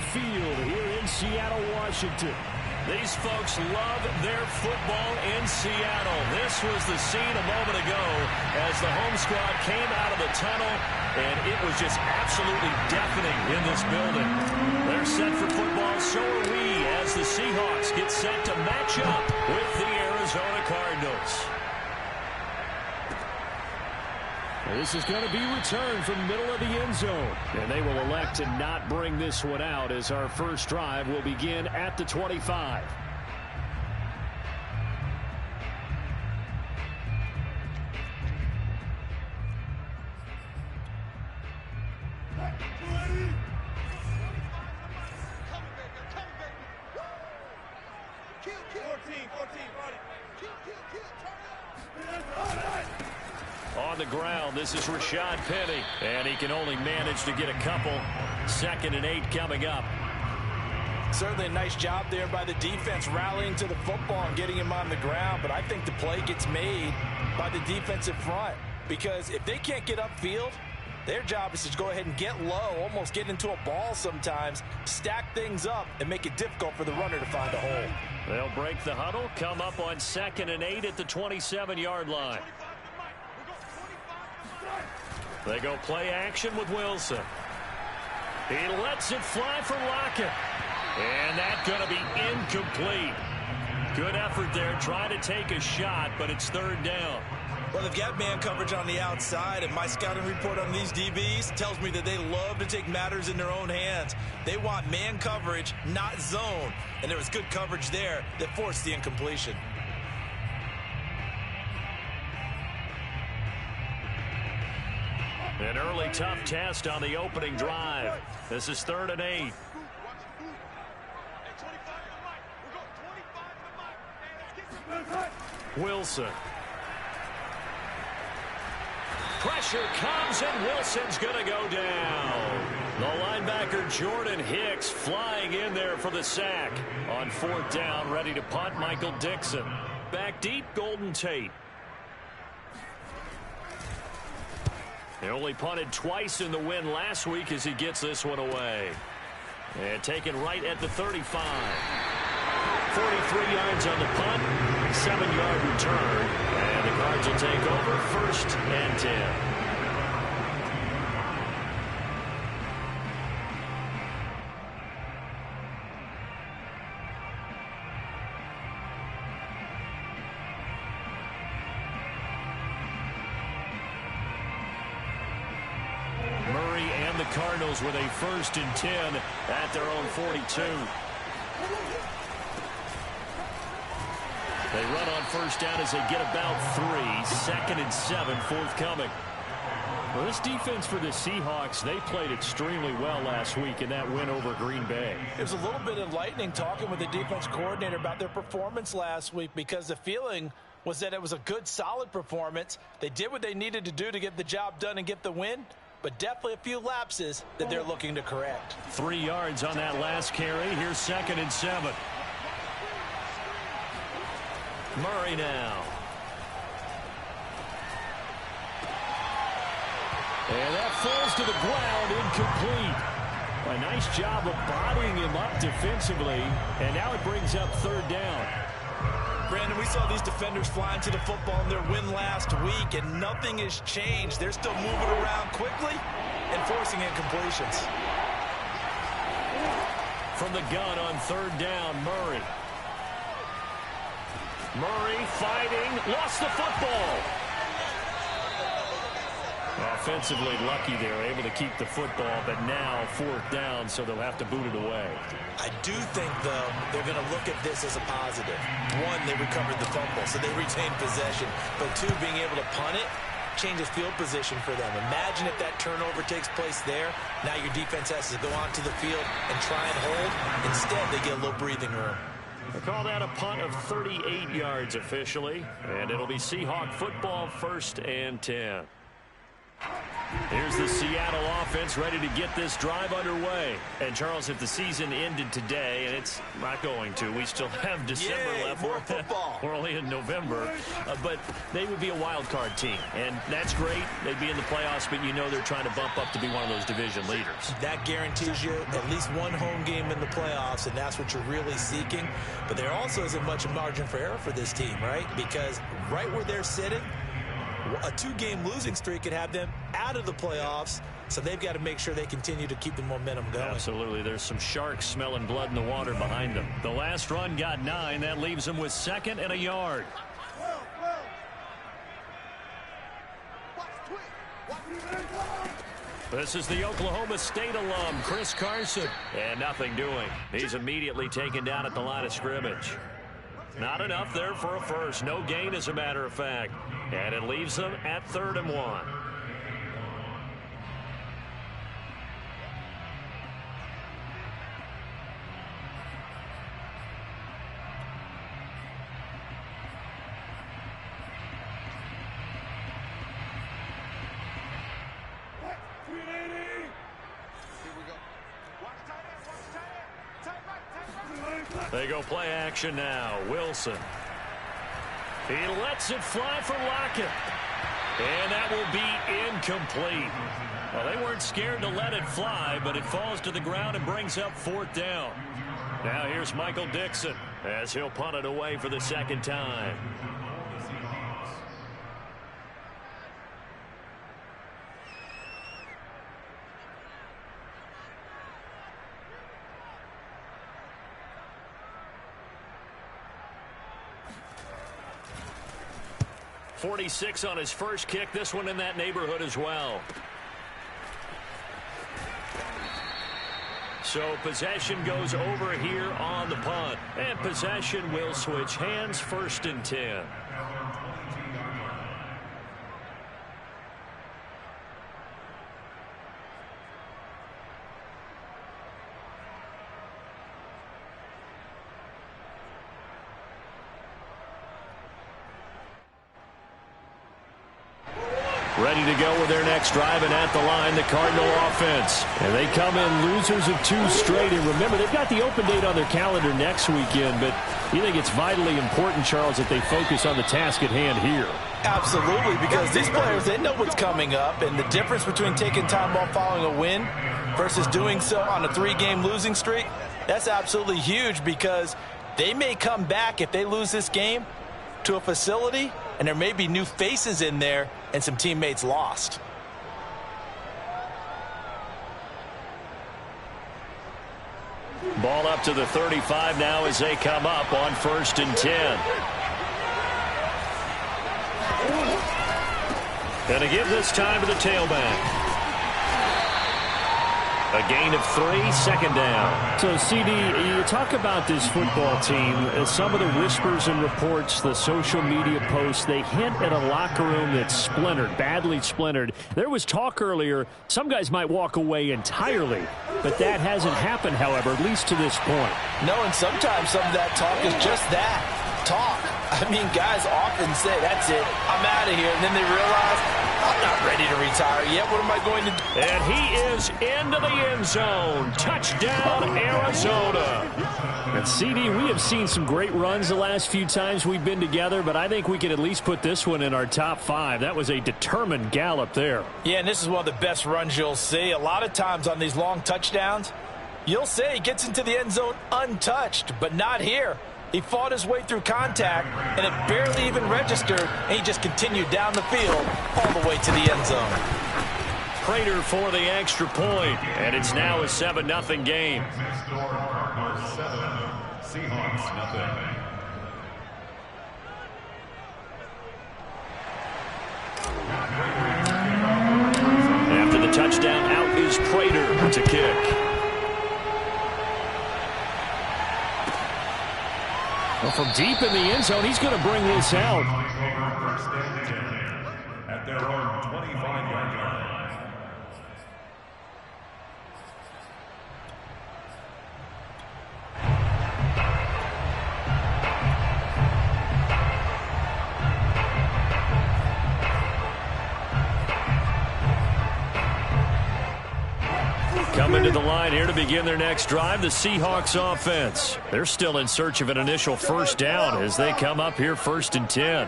Field here in Seattle, Washington. These folks love their football in Seattle. This was the scene a moment ago as the home squad came out of the tunnel, and it was just absolutely deafening in this building. They're set for football, so are we, as the Seahawks get set to match up with the Arizona Cardinals. This is going to be returned from the middle of the end zone. And they will elect to not bring this one out as our first drive will begin at the 25. On the ground, this is Rashad Penny, and he can only manage to get a couple. 2nd and 8 coming up. Certainly a nice job there by the defense rallying to the football and getting him on the ground, but I think the play gets made by the defensive front because if they can't get upfield, their job is to go ahead and get low, almost get into a ball sometimes, stack things up, and make it difficult for the runner to find a hole. They'll break the huddle, come up on 2nd and 8 at the 27-yard line. They go play action with Wilson. He lets it fly for Lockett. And that's going to be incomplete. Good effort there, trying to take a shot, but it's 3rd down. Well, they've got man coverage on the outside, and my scouting report on these DBs tells me that they love to take matters in their own hands. They want man coverage, not zone. And there was good coverage there that forced the incompletion. An early tough test on the opening drive. This is 3rd and 8. Wilson. Pressure comes, and Wilson's going to go down. The linebacker Jordan Hicks flying in there for the sack. On 4th down, ready to punt, Michael Dixon. Back deep, Golden Tate. He only punted twice in the win last week as he gets this one away. And taken right at the 35. 43 yards on the punt, 7-yard return. And the Cards will take over 1st and 10. Cardinals with a 1st and 10 at their own 42. They run on 1st down as they get about 3. 2nd and 7 forthcoming. Well, this defense for the Seahawks, they played extremely well last week in that win over Green Bay. It was a little bit enlightening talking with the defense coordinator about their performance last week because the feeling was that it was a good, solid performance. They did what they needed to do to get the job done and get the win. But definitely a few lapses that they're looking to correct. 3 yards on that last carry. Here's 2nd and 7. Murray now. And that falls to the ground, incomplete. A nice job of bodying him up defensively. And now it brings up 3rd down. Brandon, we saw these defenders flying to the football in their win last week, and nothing has changed. They're still moving around quickly and forcing incompletions. From the gun on 3rd down, Murray. Murray fighting, lost the football. Offensively lucky they're able to keep the football, but now 4th down, so they'll have to boot it away. I do think, though, they're going to look at this as a positive. 1, they recovered the fumble, so they retained possession. But 2, being able to punt it changes field position for them. Imagine if that turnover takes place there. Now your defense has to go onto the field and try and hold. Instead, they get a little breathing room. They call that a punt of 38 yards officially, and it'll be Seahawk football 1st and 10. Here's the Seattle offense ready to get this drive underway. And, Charles, if the season ended today, and it's not going to, we still have December left. More football. We're only in November. But they would be a wild card team. And that's great. They'd be in the playoffs, but you know they're trying to bump up to be one of those division leaders. That guarantees you at least one home game in the playoffs, and that's what you're really seeking. But there also isn't much margin for error for this team, right? Because right where they're sitting, a 2-game losing streak could have them out of the playoffs, so they've got to make sure they continue to keep the momentum going. Absolutely. There's some sharks smelling blood in the water behind them. The last run got 9. That leaves them with 2nd and a yard. This is the Oklahoma State alum, Chris Carson. And nothing doing. He's immediately taken down at the line of scrimmage. Not enough there for a first. No gain, as a matter of fact. And it leaves them at 3rd and 1. They go play action now. Wilson. He lets it fly for Lockett. And that will be incomplete. Well, they weren't scared to let it fly, but it falls to the ground and brings up 4th down. Now here's Michael Dixon as he'll punt it away for the 2nd time. .46 on his first kick. This one in that neighborhood as well. So possession goes over here on the punt. And possession will switch hands. 1st and 10. Ready to go with their next drive, and at the line, the Cardinal offense. And they come in losers of 2 straight. And remember, they've got the open date on their calendar next weekend, but you think it's vitally important, Charles, that they focus on the task at hand here. Absolutely, because these players, they know what's coming up, and the difference between taking time off following a win versus doing so on a 3-game losing streak, that's absolutely huge, because they may come back if they lose this game to a facility, and there may be new faces in there and some teammates lost. Ball up to the 35 now as they come up on 1st and 10. Going to give this time to the tailback. A gain of 3, 2nd down. So, CD, you talk about this football team. Some of the whispers and reports, the social media posts, they hint at a locker room that's splintered, badly splintered. There was talk earlier, some guys might walk away entirely, but that hasn't happened, however, at least to this point. No, and sometimes some of that talk is just that, talk. I mean, guys often say, that's it, I'm out of here, and then they realize, I'm not ready to retire yet. What am I going to do? And he is into the end zone. Touchdown, Arizona. And CD, we have seen some great runs the last few times we've been together, but I think we can at least put this one in our top 5. That was a determined gallop there. Yeah, and this is one of the best runs you'll see. A lot of times on these long touchdowns, you'll say he gets into the end zone untouched, but not here. He fought his way through contact, and it barely even registered, and he just continued down the field all the way to the end zone. Prater for the extra point, and it's now a 7-0 game. Seahawks, nothing. After the touchdown, out is Prater to kick. Well, from deep in the end zone, he's going to bring this out. At their own 25-yard line. Coming to the line here to begin their next drive, the Seahawks offense. They're still in search of an initial first down as they come up here 1st and 10.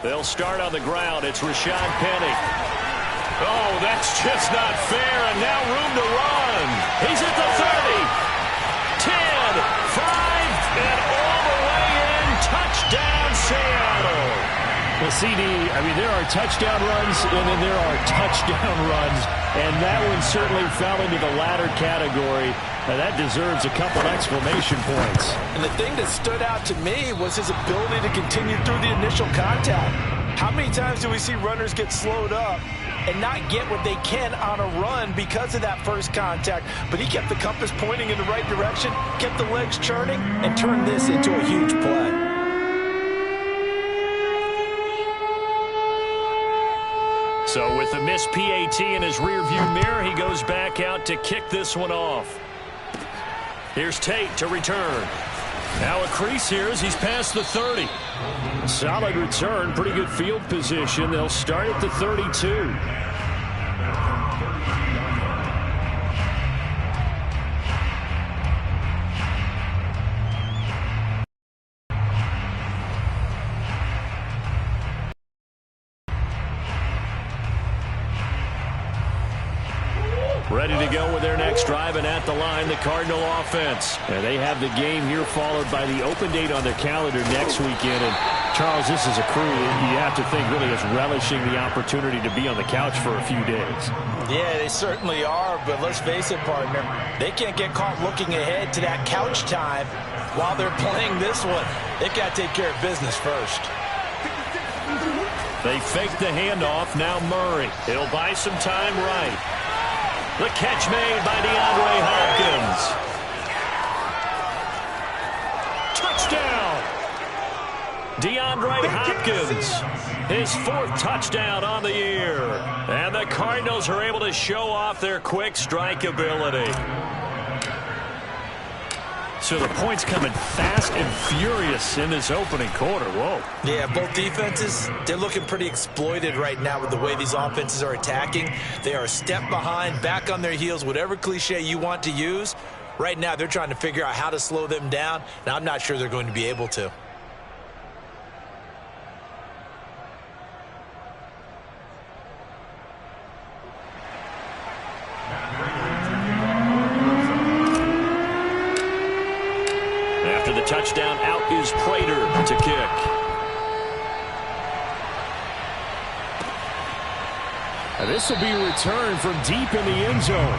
They'll start on the ground. It's Rashad Penny. Oh, that's just not fair, and now room to run. He's at the 30, 10, 5, and all the way in. Touchdown, Seattle. Well, CD, I mean, there are touchdown runs, and then there are touchdown runs, and that one certainly fell into the latter category. And that deserves a couple exclamation points. And the thing that stood out to me was his ability to continue through the initial contact. How many times do we see runners get slowed up and not get what they can on a run because of that first contact? But he kept the compass pointing in the right direction, kept the legs churning, and turned this into a huge play. So with the missed PAT in his rearview mirror, he goes back out to kick this one off. Here's Tate to return. Now a crease here as he's past the 30. Solid return, pretty good field position. They'll start at the 32. Ready to go with their next drive, and at the line, the Cardinal offense. And they have the game here followed by the open date on their calendar next weekend. And, Charles, this is a crew you have to think really is relishing the opportunity to be on the couch for a few days. Yeah, they certainly are, but let's face it, partner, they can't get caught looking ahead to that couch time while they're playing this one. They've got to take care of business first. They fake the handoff. Now Murray. He'll buy some time right. The catch made by DeAndre Hopkins. Touchdown! DeAndre Hopkins, his 4th touchdown on the year. And the Cardinals are able to show off their quick strike ability. So the points coming fast and furious in this opening quarter. Whoa. Yeah, both defenses, they're looking pretty exploited right now with the way these offenses are attacking. They are a step behind, back on their heels, whatever cliche you want to use. Right now, they're trying to figure out how to slow them down, and I'm not sure they're going to be able to. After the touchdown, out is Prater to kick. And this will be a return from deep in the end zone.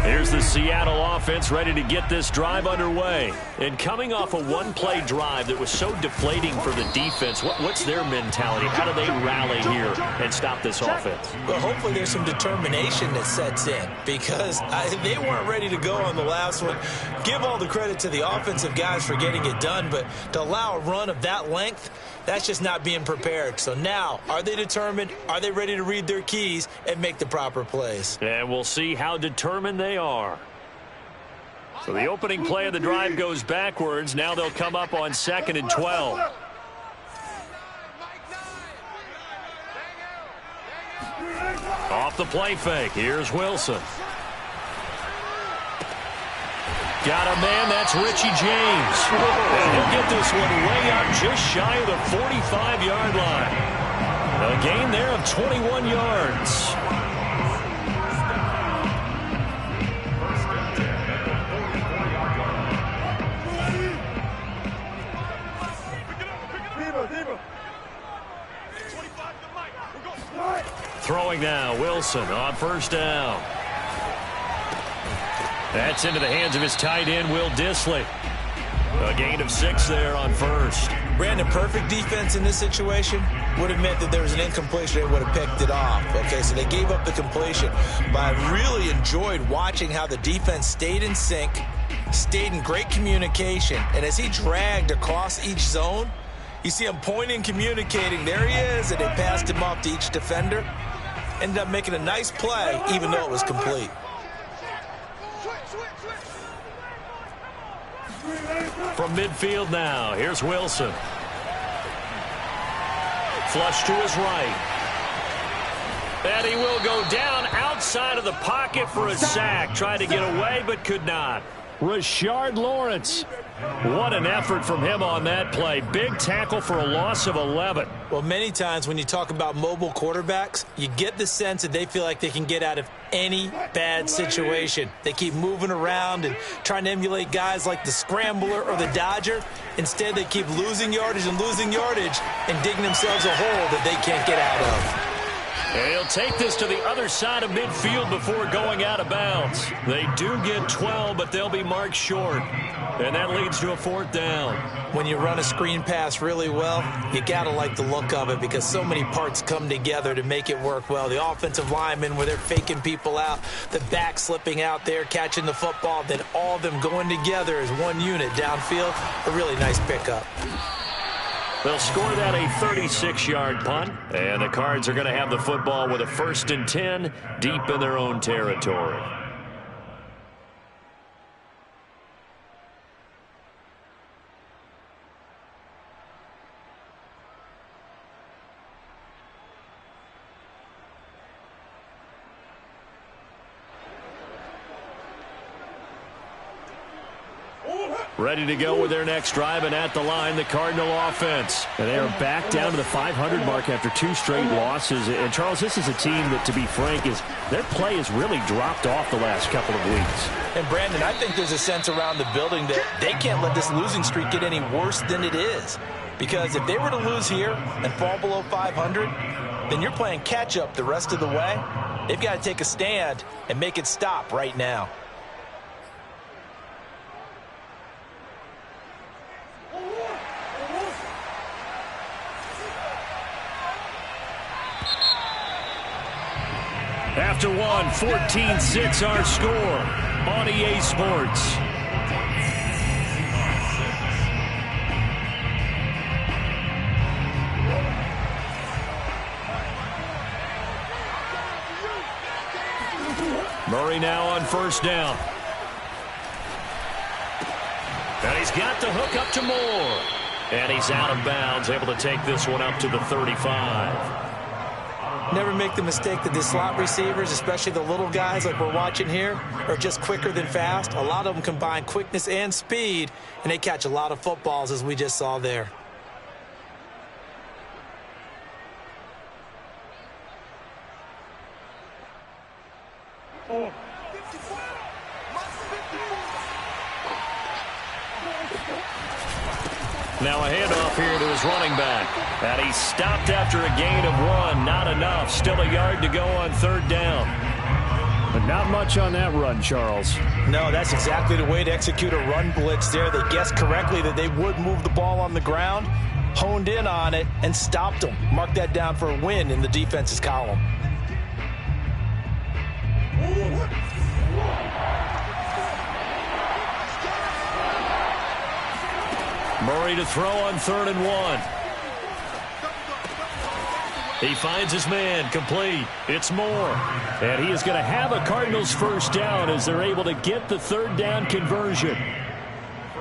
Here's the Seattle offense ready to get this drive underway. And coming off a one-play drive that was so deflating for the defense, what's their mentality? How do they rally here and stop this offense? Well, hopefully there's some determination that sets in because they weren't ready to go on the last one. Give all the credit to the offensive guys for getting it done, but to allow a run of that length, that's just not being prepared. So now, are they determined? Are they ready to read their keys and make the proper plays? And we'll see how determined they are. So the opening play of the drive goes backwards. Now they'll come up on 2nd and 12. Off the play fake. Here's Wilson. Got a man, that's Richie James. And he'll get this one way up just shy of the 45-yard line. A gain there of 21 yards. Throwing now, Wilson on 1st down. That's into the hands of his tight end, Will Dissly. A gain of 6 there on 1st. Brandon, perfect defense in this situation would have meant that there was an incompletion. They would have picked it off. Okay, so they gave up the completion. But I really enjoyed watching how the defense stayed in sync, stayed in great communication, and as he dragged across each zone, you see him pointing, communicating. There he is, and they passed him off to each defender. Ended up making a nice play, even though it was complete. From midfield now, here's Wilson. Flush to his right. And he will go down outside of the pocket for a sack. Tried to get away, but could not. Rashard Lawrence. What an effort from him on that play. Big tackle for a loss of 11. Well, many times when you talk about mobile quarterbacks, you get the sense that they feel like they can get out of any bad situation. They keep moving around and trying to emulate guys like the Scrambler or the Dodger. Instead, they keep losing yardage and digging themselves a hole that they can't get out of. And he'll take this to the other side of midfield before going out of bounds. They do get 12, but they'll be marked short. And that leads to a 4th down. When you run a screen pass really well, you got to like the look of it because so many parts come together to make it work well. The offensive linemen where they're faking people out, the back slipping out there, catching the football, then all of them going together as one unit downfield. A really nice pickup. They'll score that a 36-yard punt, and the Cards are going to have the football with a 1st and 10 deep in their own territory. Ready to go with their next drive, and at the line, the Cardinal offense. And they are back down to the 500 mark after 2 straight losses. And, Charles, this is a team that, to be frank, their play has really dropped off the last couple of weeks. And, Brandon, I think there's a sense around the building that they can't let this losing streak get any worse than it is. Because if they were to lose here and fall below 500, then you're playing catch-up the rest of the way. They've got to take a stand and make it stop right now. After one, 14-6 our score on EA Sports. Murray now on 1st down. And he's got the hook up to Moore. And he's out of bounds, able to take this one up to the 35. Never make the mistake that the slot receivers, especially the little guys like we're watching here, are just quicker than fast. A lot of them combine quickness and speed, and they catch a lot of footballs, as we just saw there. Now a handoff here to his running back. And he stopped after a gain of 1. Not enough. Still a yard to go on 3rd down. But not much on that run, Charles. No, that's exactly the way to execute a run blitz there. They guessed correctly that they would move the ball on the ground, honed in on it, and stopped them. Mark that down for a win in the defense's column. Murray to throw on 3rd and 1. He finds his man, complete. It's Moore. And he is going to have a Cardinals 1st down as they're able to get the 3rd down conversion.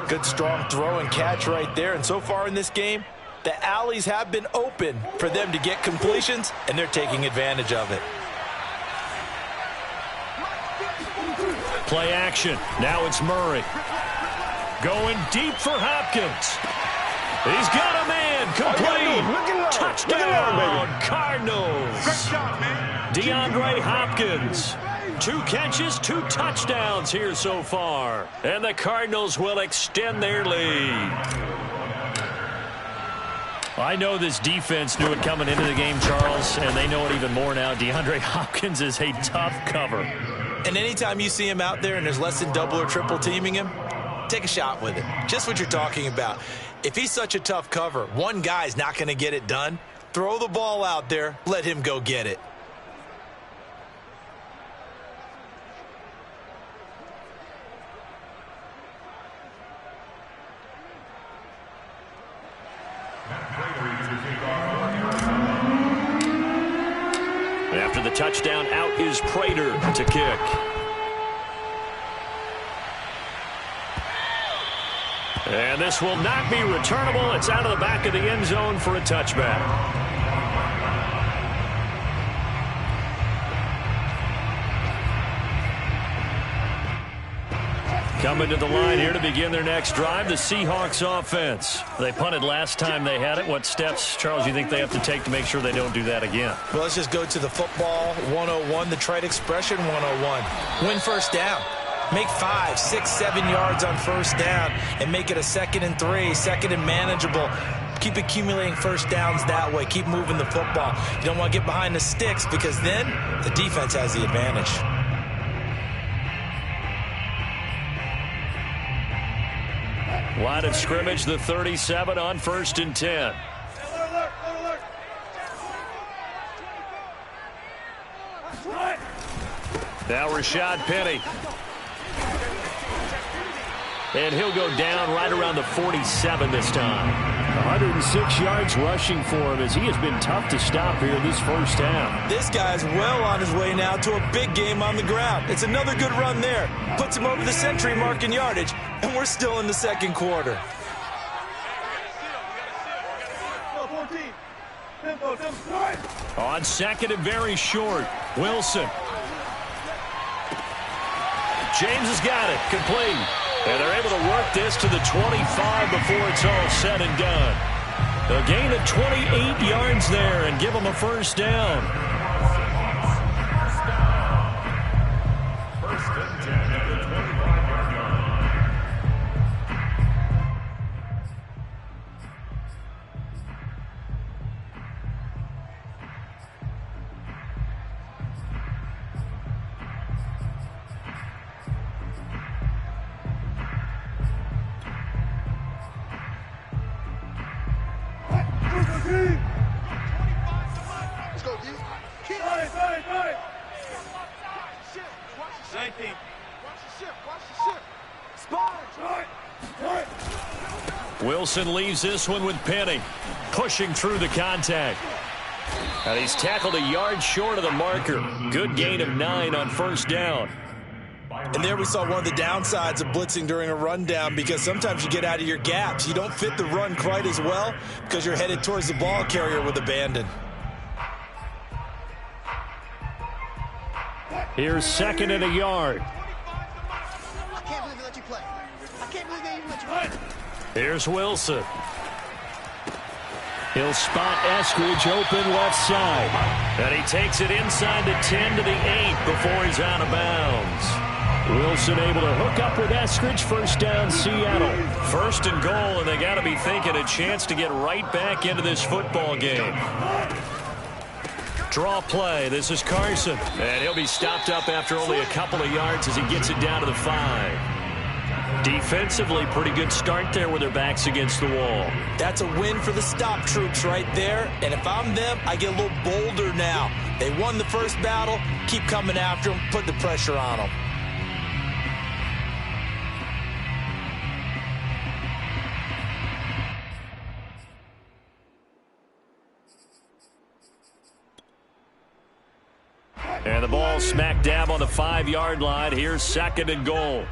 Good strong throw and catch right there. And so far in this game, the alleys have been open for them to get completions, and they're taking advantage of it. Play action. Now it's Murray. Going deep for Hopkins. He's got a man. Complete. Touchdown, Cardinals. DeAndre Hopkins. 2 catches, 2 touchdowns here so far. And the Cardinals will extend their lead. I know this defense knew it coming into the game, Charles, and they know it even more now. DeAndre Hopkins is a tough cover. And anytime you see him out there and there's less than double or triple teaming him, take a shot with it. Just what you're talking about. If he's such a tough cover, one guy's not going to get it done. Throw the ball out there. Let him go get it. After the touchdown, out is Prater to kick. And this will not be returnable. It's out of the back of the end zone for a touchback. Coming to the line here to begin their next drive, the Seahawks offense. They punted last time they had it. What steps, Charles, you think they have to take to make sure they don't do that again? Well, let's just go to the football 101, the trite expression 101. Win first down. Make 5, 6, 7 yards on first down and make it a 2nd and 3, 2nd and manageable. Keep accumulating first downs that way. Keep moving the football. You don't want to get behind the sticks because then the defense has the advantage. Line of scrimmage, the 37 on 1st and 10. Now Rashad Penny. And he'll go down right around the 47 this time. 106 yards rushing for him as he has been tough to stop here this first half. This guy's well on his way now to a big game on the ground. It's another good run there. Puts him over the century mark in yardage, and we're still in the second quarter. On 2nd and very short, Wilson. James has got it, complete. And they're able to work this to the 25 before it's all said and done. A gain of 28 yards there and give them a first down. First and 10 at the 25-yard line. Let's go, D. Wilson leaves this one with Penny, pushing through the contact. And he's tackled a yard short of the marker. Good gain of 9 on first down. And there we saw one of the downsides of blitzing during a rundown, because sometimes you get out of your gaps. You don't fit the run quite as well because you're headed towards the ball carrier with abandon. Here's 2nd and a yard. I can't believe they let you play. I can't believe they even let you play. Here's Wilson. He'll spot Eskridge open left side. And he takes it inside the 10 to the 8 before he's out of bounds. Wilson able to hook up with Eskridge. First down, Seattle. 1st and goal, and they got to be thinking a chance to get right back into this football game. Draw play. This is Carson. And he'll be stopped up after only a couple of yards as he gets it down to the 5. Defensively, pretty good start there with their backs against the wall. That's a win for the stop troops right there. And if I'm them, I get a little bolder now. They won the first battle. Keep coming after them. Put the pressure on them. And the ball smack dab on the 5-yard line. Here's 2nd and goal.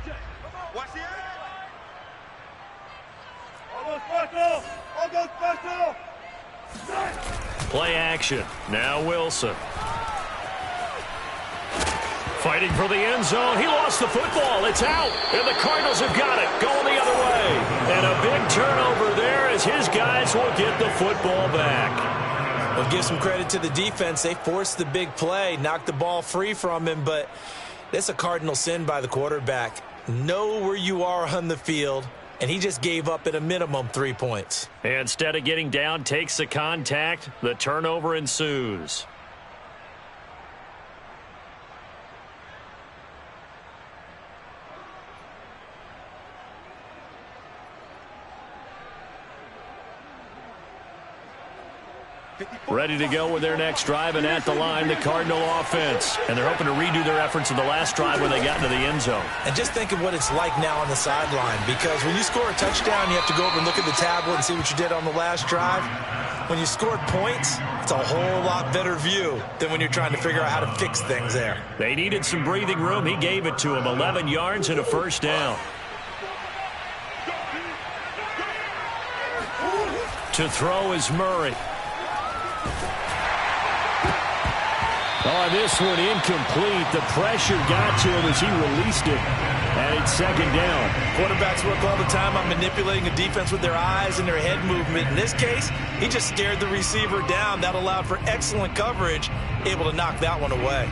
Play action. Now Wilson. Fighting for the end zone. He lost the football. It's out. And the Cardinals have got it. Going the other way. And a big turnover there as his guys will get the football back. Well, give some credit to the defense. They forced the big play, knocked the ball free from him, but that's a cardinal sin by the quarterback. Know where you are on the field, and he just gave up at a minimum 3 points. Instead of getting down, takes the contact. The turnover ensues. Ready to go with their next drive, and at the line, the Cardinal offense. And they're hoping to redo their efforts in the last drive when they got into the end zone. And just think of what it's like now on the sideline, because when you score a touchdown, you have to go over and look at the tablet and see what you did on the last drive. when you scored points, it's a whole lot better view than when you're trying to figure out how to fix things there. They needed some breathing room. He gave it to him. 11 yards and a first down. To throw is Murray. Oh, this one incomplete. The pressure got to him as he released it. And it's second down. Quarterbacks work all the time on manipulating a defense with their eyes and their head movement. In this case, he just stared the receiver down. That allowed for excellent coverage, able to knock that one away.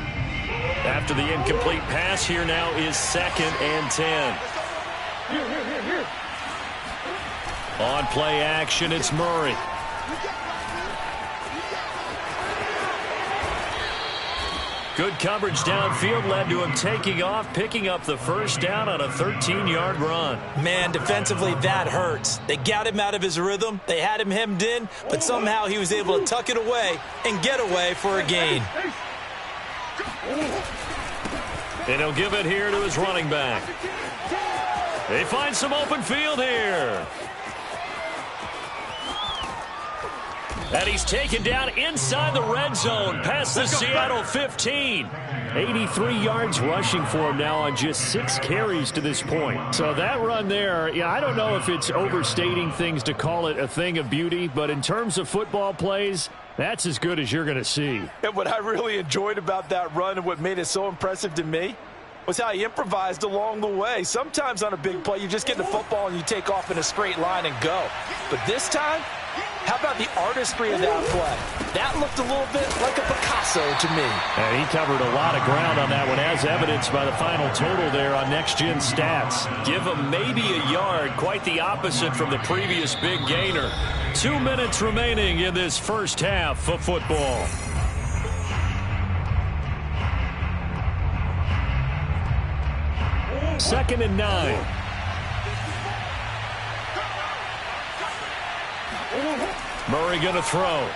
After the incomplete pass, here now is 2nd and 10. On play action, it's Murray. Good coverage downfield led to him taking off, picking up the first down on a 13-yard run. Man, defensively, that hurts. They got him out of his rhythm. They had him hemmed in, but somehow he was able to tuck it away and get away for a gain. And he'll give it here to his running back. They find some open field here. And he's taken down inside the red zone past the Seattle 15. 83 yards rushing for him now on just 6 carries to this point. So that run there, I don't know if it's overstating things to call it a thing of beauty, but in terms of football plays, that's as good as you're going to see. And what I really enjoyed about that run and what made it so impressive to me was how he improvised along the way. Sometimes on a big play, you just get the football and you take off in a straight line and go. But this time, how about the artistry of that play? That looked a little bit like a Picasso to me. And he covered a lot of ground on that one, as evidenced by the final total there on Next Gen Stats. Give him maybe a yard, quite the opposite from the previous big gainer. 2 minutes remaining in this first half of football. Second and 9. Murray going to throw.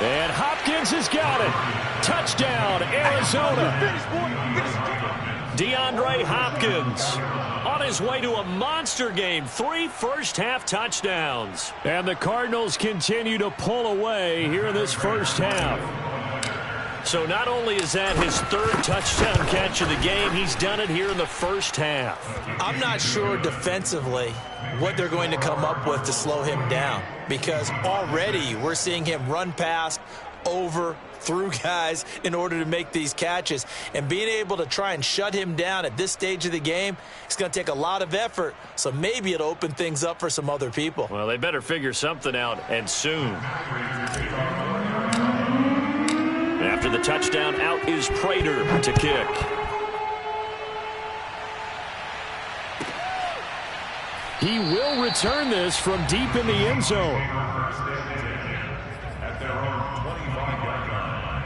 And Hopkins has got it. Touchdown, Arizona. DeAndre Hopkins on his way to a monster game. 3 first-half touchdowns. And the Cardinals continue to pull away here in this first half. So not only is that his 3rd touchdown catch of the game, he's done it here in the first half. I'm not sure defensively what they're going to come up with to slow him down, because already we're seeing him run past, over, through guys in order to make these catches. And being able to try and shut him down at this stage of the game, it's going to take a lot of effort, so maybe it'll open things up for some other people. Well, they better figure something out, and soon. After the touchdown, out is Prater to kick. He will return this from deep in the end zone. At their own 25-yard line.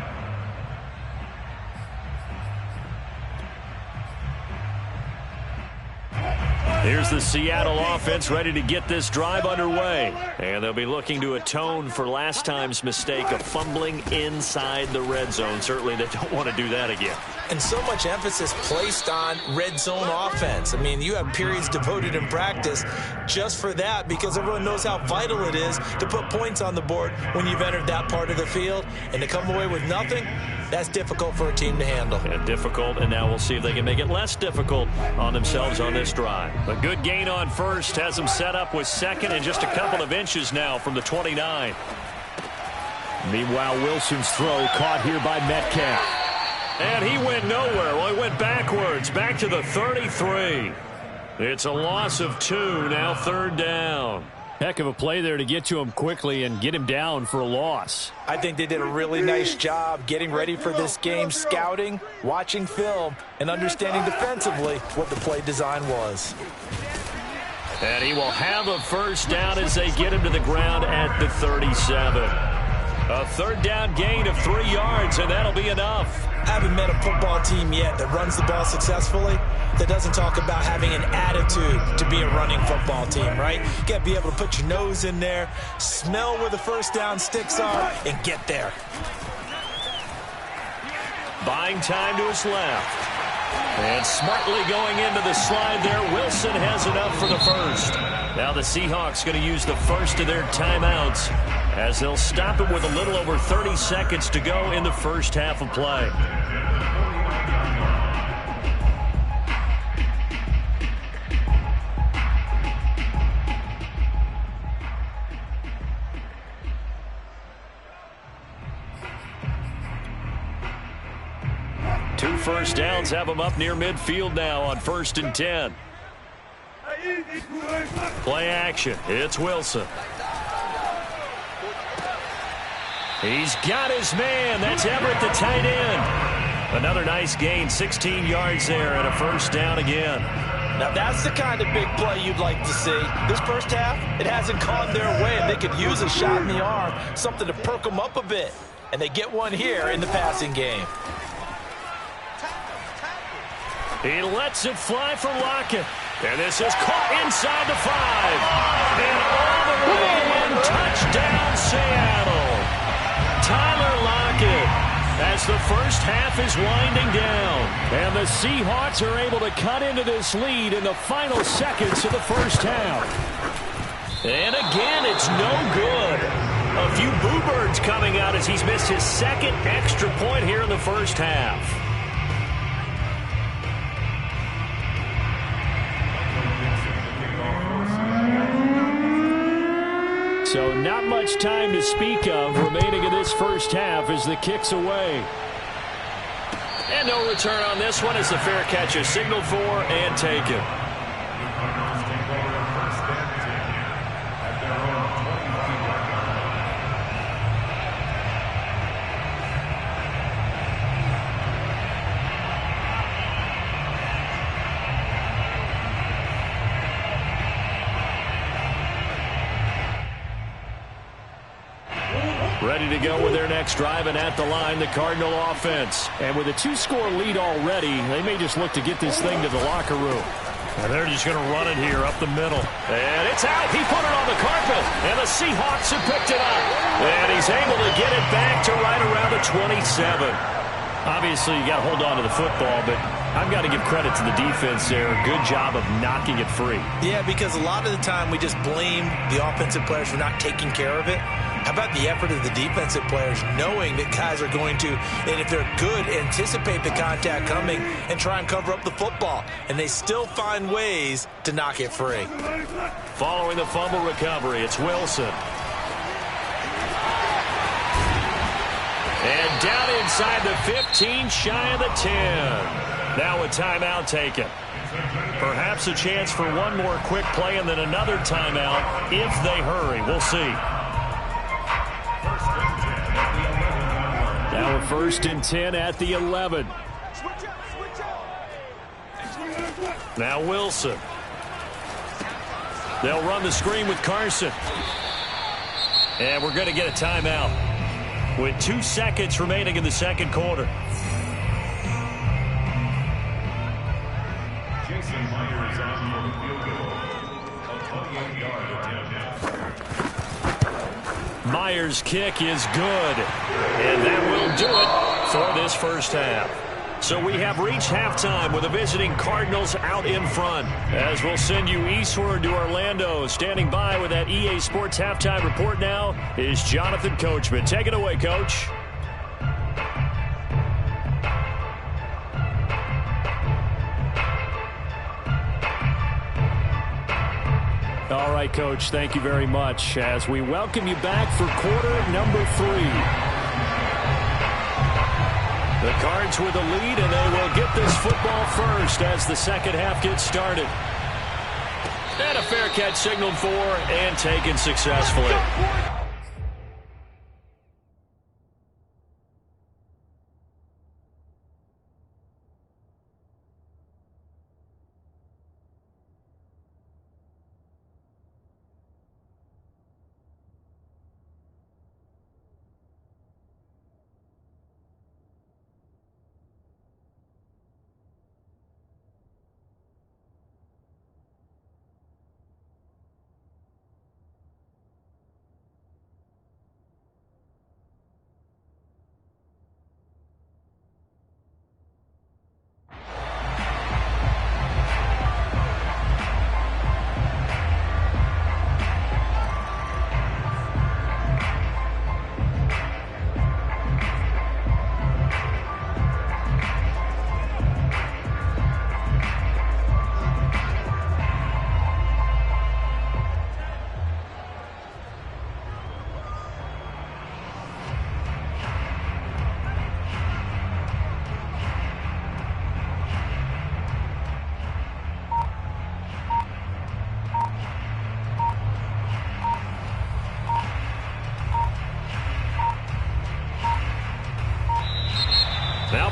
Here's the Seattle offense ready to get this drive underway. And they'll be looking to atone for last time's mistake of fumbling inside the red zone. Certainly they don't want to do that again. And so much emphasis placed on red zone offense. I mean, you have periods devoted in practice just for that, because everyone knows how vital it is to put points on the board when you've entered that part of the field. And to come away with nothing, that's difficult for a team to handle. And difficult, and now we'll see if they can make it less difficult on themselves on this drive. A good gain on first has them set up with 2nd and just a couple of inches now from the 29. Meanwhile, Wilson's throw caught here by Metcalf. And he went nowhere. Well, he went backwards, back to the 33. It's a loss of 2, now 3rd down. Heck of a play there to get to him quickly and get him down for a loss. I think they did a really nice job getting ready for this game, scouting, watching film, and understanding defensively what the play design was. And he will have a first down as they get him to the ground at the 37. A 3rd down gain of 3 yards, and that'll be enough. I haven't met a football team yet that runs the ball successfully that doesn't talk about having an attitude to be a running football team, right? You got to be able to put your nose in there, smell where the first down sticks are, and get there. Buying time to his left. And smartly going into the slide there, Wilson has enough for the first. Now the Seahawks going to use the first of their timeouts as they'll stop it with a little over 30 seconds to go in the first half of play. Two first downs have them up near midfield now on 1st and 10. Play action. It's Wilson. He's got his man. That's Everett, the tight end. Another nice gain, 16 yards there, and a first down again. Now that's the kind of big play you'd like to see. This first half, it hasn't gone their way, and they could use a shot in the arm, something to perk them up a bit. And they get one here in the passing game. He lets it fly from Lockett. And this is caught inside the 5. And all the way in, touchdown Seattle. Tyler Lockett as the first half is winding down. And the Seahawks are able to cut into this lead in the final seconds of the first half. And again, it's no good. A few boo birds coming out as he's missed his second extra point here in the first half. So not much time to speak of remaining in this first half as the kick's away. And no return on this one as the fair catch is signaled for and taken. Ready to go with their next drive, and at the line, the Cardinal offense. And with a 2-score lead already, they may just look to get this thing to the locker room. And they're just going to run it here up the middle. And it's out. He put it on the carpet. And the Seahawks have picked it up. And he's able to get it back to right around the 27. Obviously, you got to hold on to the football, but I've got to give credit to the defense there. Good job of knocking it free. Yeah, because a lot of the time we just blame the offensive players for not taking care of it. How about the effort of the defensive players knowing that guys are going to, and if they're good, anticipate the contact coming and try and cover up the football. And they still find ways to knock it free. Following the fumble recovery, it's Wilson. And down inside the 15, shy of the 10. Now a timeout taken. Perhaps a chance for one more quick play and then another timeout if they hurry. We'll see. Now a 1st and 10 at the 11. Now Wilson. They'll run the screen with Carson. And we're going to get a timeout with 2 seconds remaining in the second quarter. Jason Myers on for the field goal. A 28-yard attempt. Myers' kick is good. And that will do it for this first half. So we have reached halftime with the visiting Cardinals out in front. As we'll send you eastward to Orlando. Standing by with that EA Sports halftime report now is Jonathan Coachman. Take it away, Coach. All right, Coach, thank you very much as we welcome you back for quarter number 3. The Cards with the lead, and they will get this football first as the second half gets started. And a fair catch signaled for and taken successfully.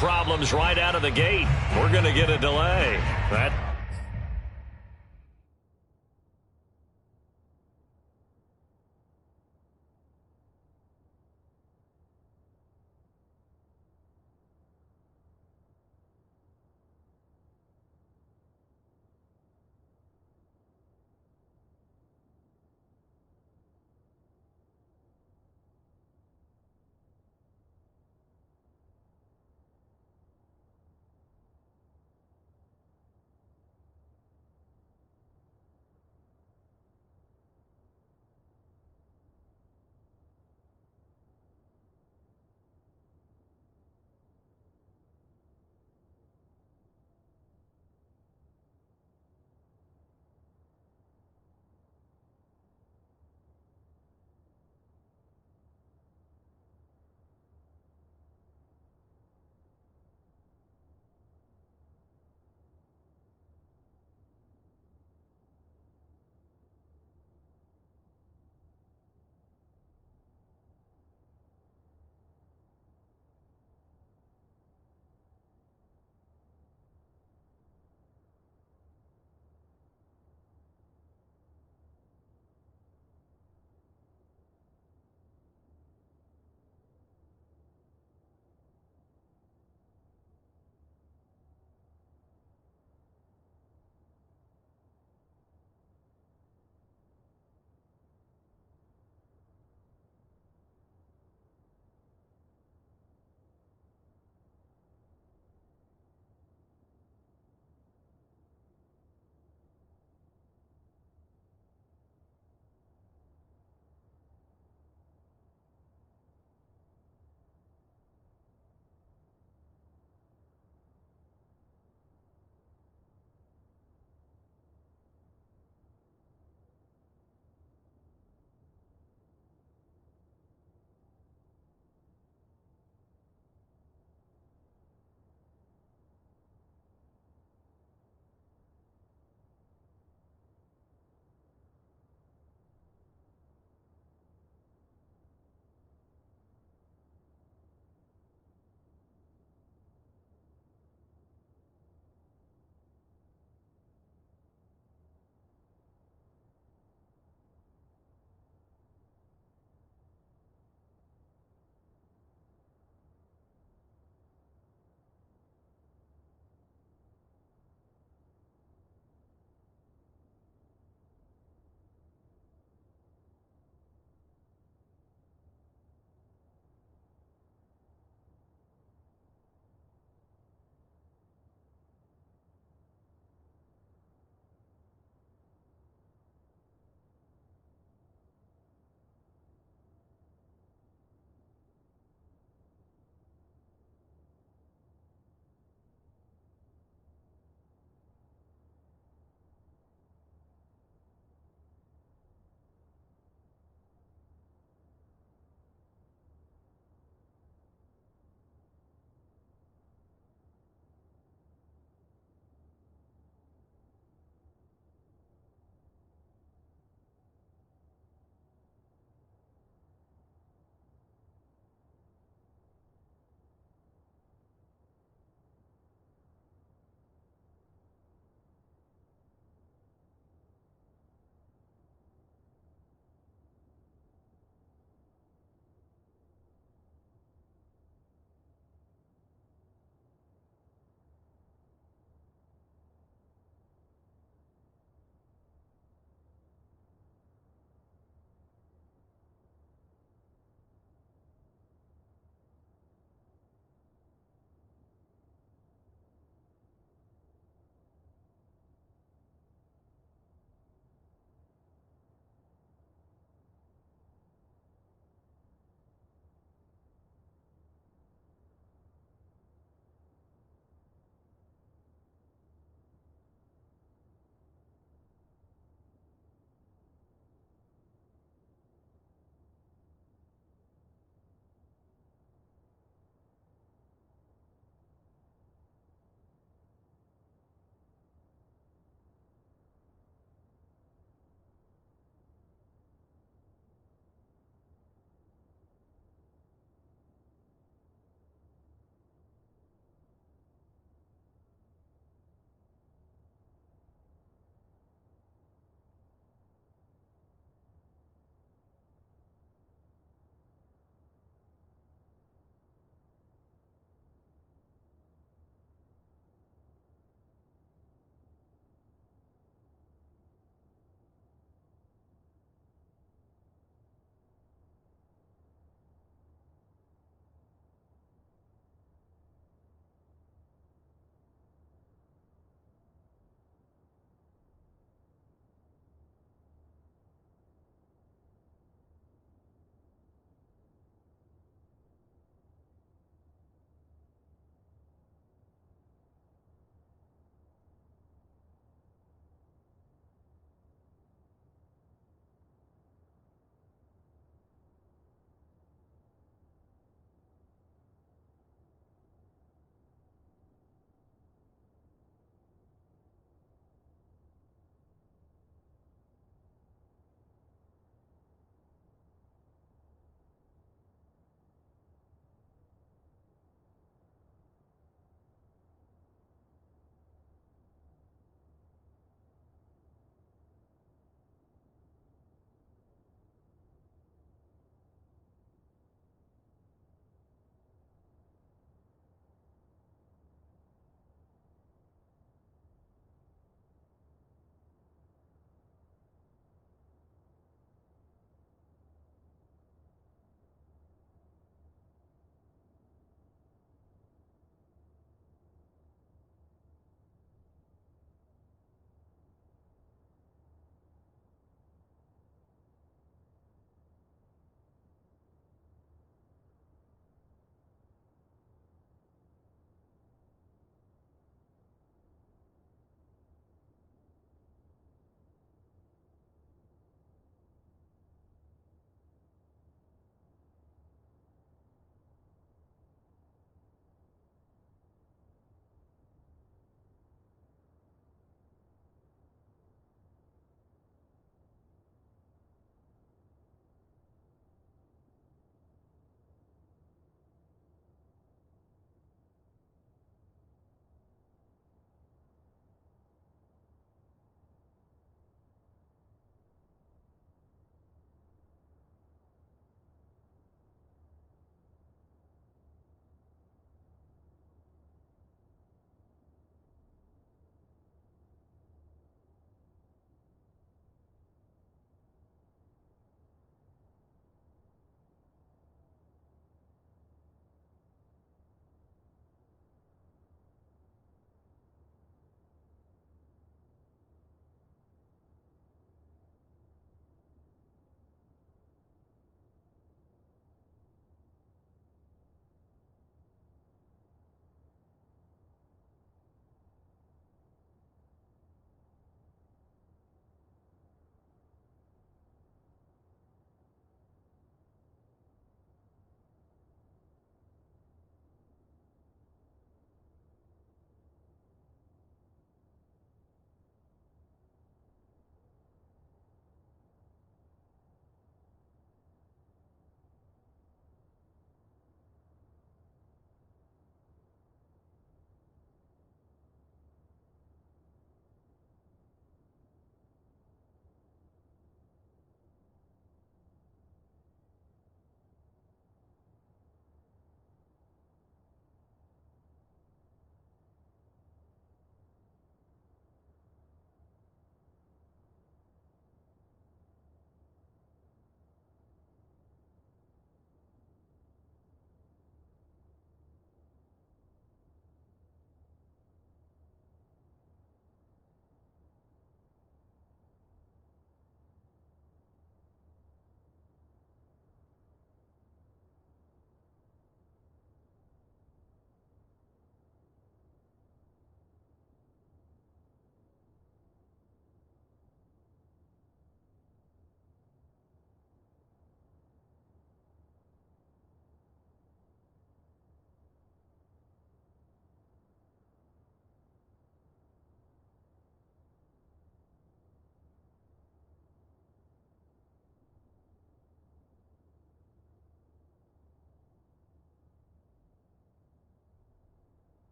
problems right out of the gate. We're going to get a delay. That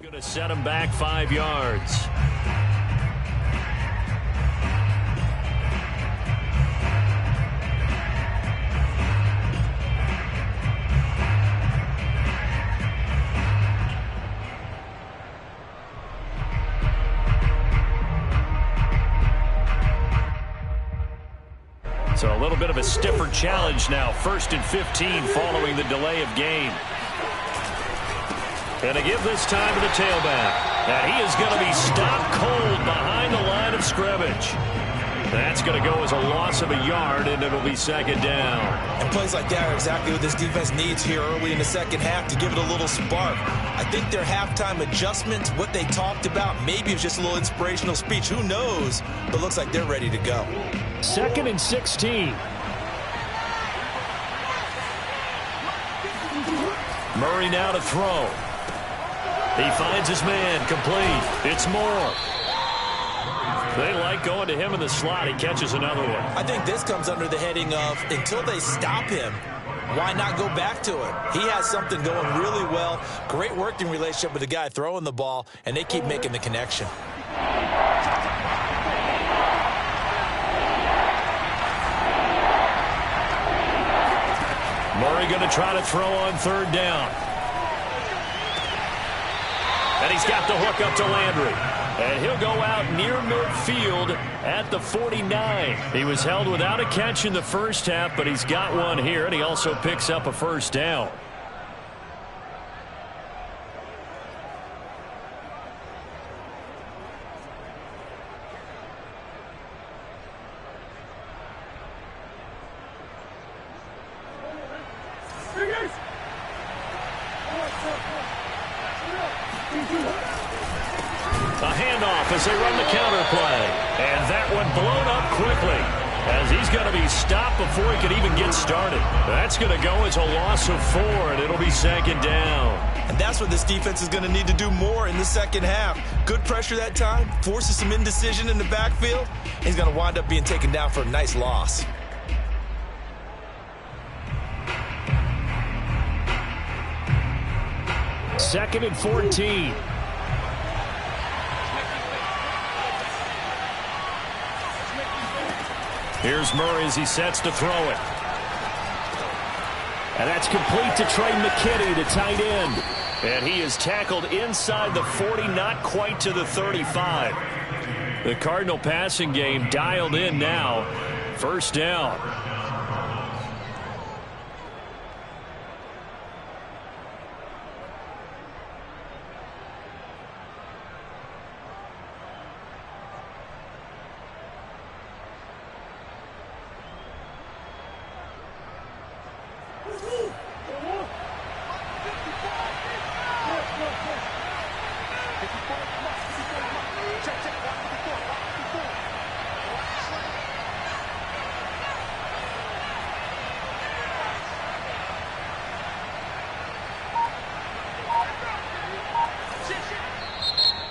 Going to set him back 5 yards. So a little bit of a stiffer challenge now. 1st and 15 following the delay of game. And to give this time to the tailback. And he is going to be stopped cold behind the line of scrimmage. That's going to go as a loss of a yard, and it'll be 2nd down. And plays like that are exactly what this defense needs here early in the second half to give it a little spark. I think their halftime adjustment, what they talked about, maybe it's just a little inspirational speech. Who knows? But looks like they're ready to go. 2nd and 16. Murray now to throw. He finds his man, complete. It's Moore. They like going to him in the slot. He catches another one. I think this comes under the heading of until they stop him, why not go back to it? He has something going really well. Great working relationship with the guy throwing the ball, and they keep making the connection. Murray going to try to throw on 3rd down. And he's got the hook up to Landry. And he'll go out near midfield at the 49. He was held without a catch in the first half, but he's got one here, and he also picks up a 1st down. As they run the counter play. And that one blown up quickly as he's going to be stopped before he could even get started. That's going to go as a loss of 4, and it'll be 2nd down. And that's what this defense is going to need to do more in the second half. Good pressure that time, forces some indecision in the backfield. He's going to wind up being taken down for a nice loss. Second and 14. Here's Murray as he sets to throw it. And that's complete to Trey McKinney, the tight end. And he is tackled inside the 40, not quite to the 35. The Cardinal passing game dialed in now. 1st down.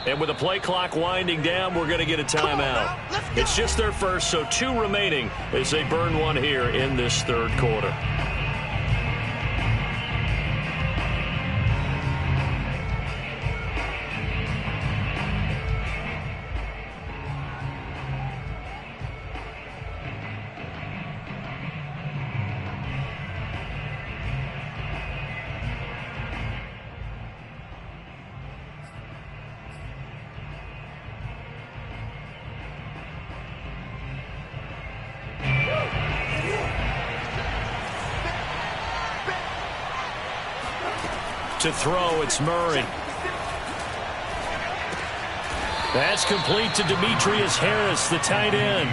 And with the play clock winding down, we're going to get a timeout. It's just their first, so 2 remaining as they burn one here in this 3rd quarter. To throw, it's Murray. That's complete to Demetrius Harris, the tight end.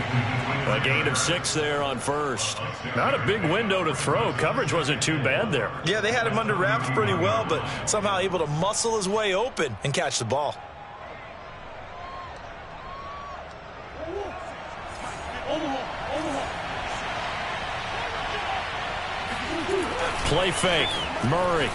A gain of 6 there on 1st. Not a big window to throw. Coverage wasn't too bad there. Yeah, they had him under wraps pretty well, but somehow able to muscle his way open and catch the ball. Play fake. Murray.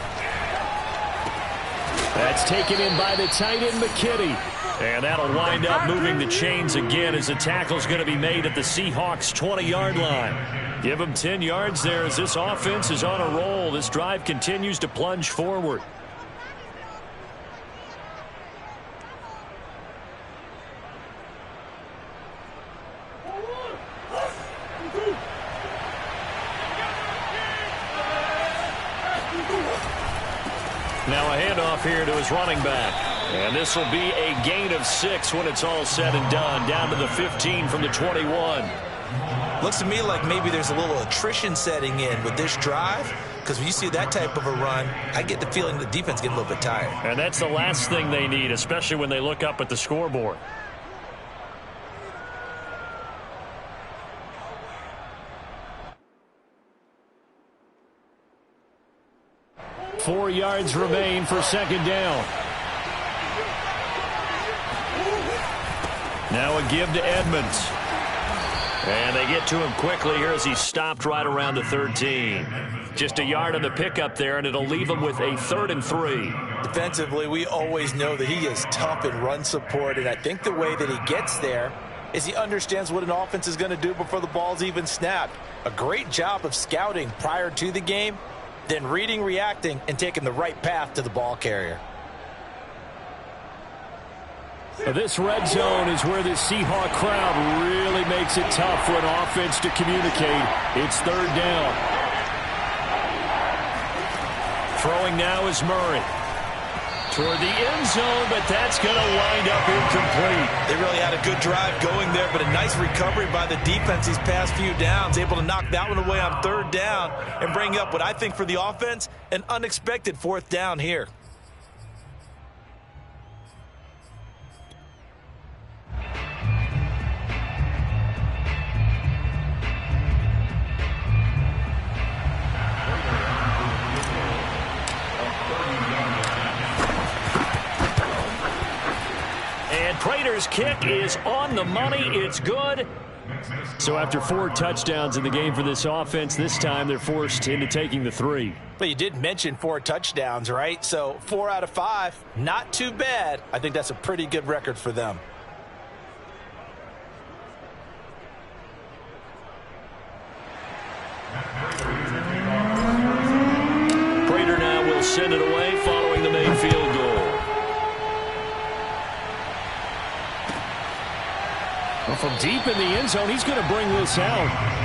That's taken in by the tight end, McKinney. And that'll wind up moving the chains again as the tackle's going to be made at the Seahawks' 20-yard line. Give them 10 yards there as this offense is on a roll. This drive continues to plunge forward. Now a handoff here to his running back. And this will be a gain of 6 when it's all said and done. Down to the 15 from the 21. Looks to me like maybe there's a little attrition setting in with this drive. Because when you see that type of a run, I get the feeling the defense getting a little bit tired. And that's the last thing they need, especially when they look up at the scoreboard. Four yards remain for second down. Now a give to Edmonds. And they get to him quickly here as he stopped right around the 13. Just a yard on the pickup there, and it'll leave him with a 3rd and 3. Defensively, we always know that he is tough in run support, and I think the way that he gets there is he understands what an offense is going to do before the ball's even snapped. A great job of scouting prior to the game, then reading, reacting, and taking the right path to the ball carrier. This red zone is where the Seahawk crowd really makes it tough for an offense to communicate. It's 3rd down. Throwing now is Murray. Toward the end zone, but that's going to wind up incomplete. They really had a good drive going there, but a nice recovery by the defense these past few downs, able to knock that one away on 3rd down and bring up what I think for the offense, an unexpected 4th down here. Prater's kick is on the money. It's good. So after 4 touchdowns in the game for this offense, this time they're forced into taking the 3. But you did mention 4 touchdowns, right? So 4 out of 5, not too bad. I think that's a pretty good record for them. Prater now will send it away following the main field goal. Well, from deep in the end zone, he's going to bring this out.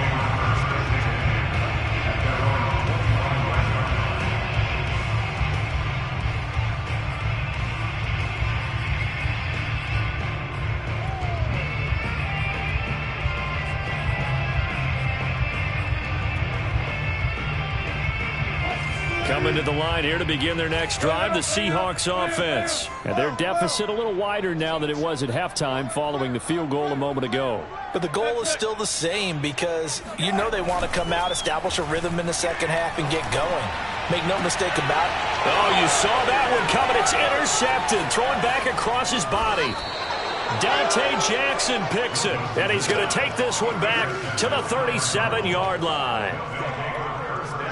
Coming to the line here to begin their next drive, the Seahawks offense. And their deficit a little wider now than it was at halftime following the field goal a moment ago. But the goal is still the same because you know they want to come out, establish a rhythm in the second half, and get going. Make no mistake about it. Oh, you saw that one coming. It's intercepted. Throwing back across his body. Dante Jackson picks it. And he's going to take this one back to the 37-yard line.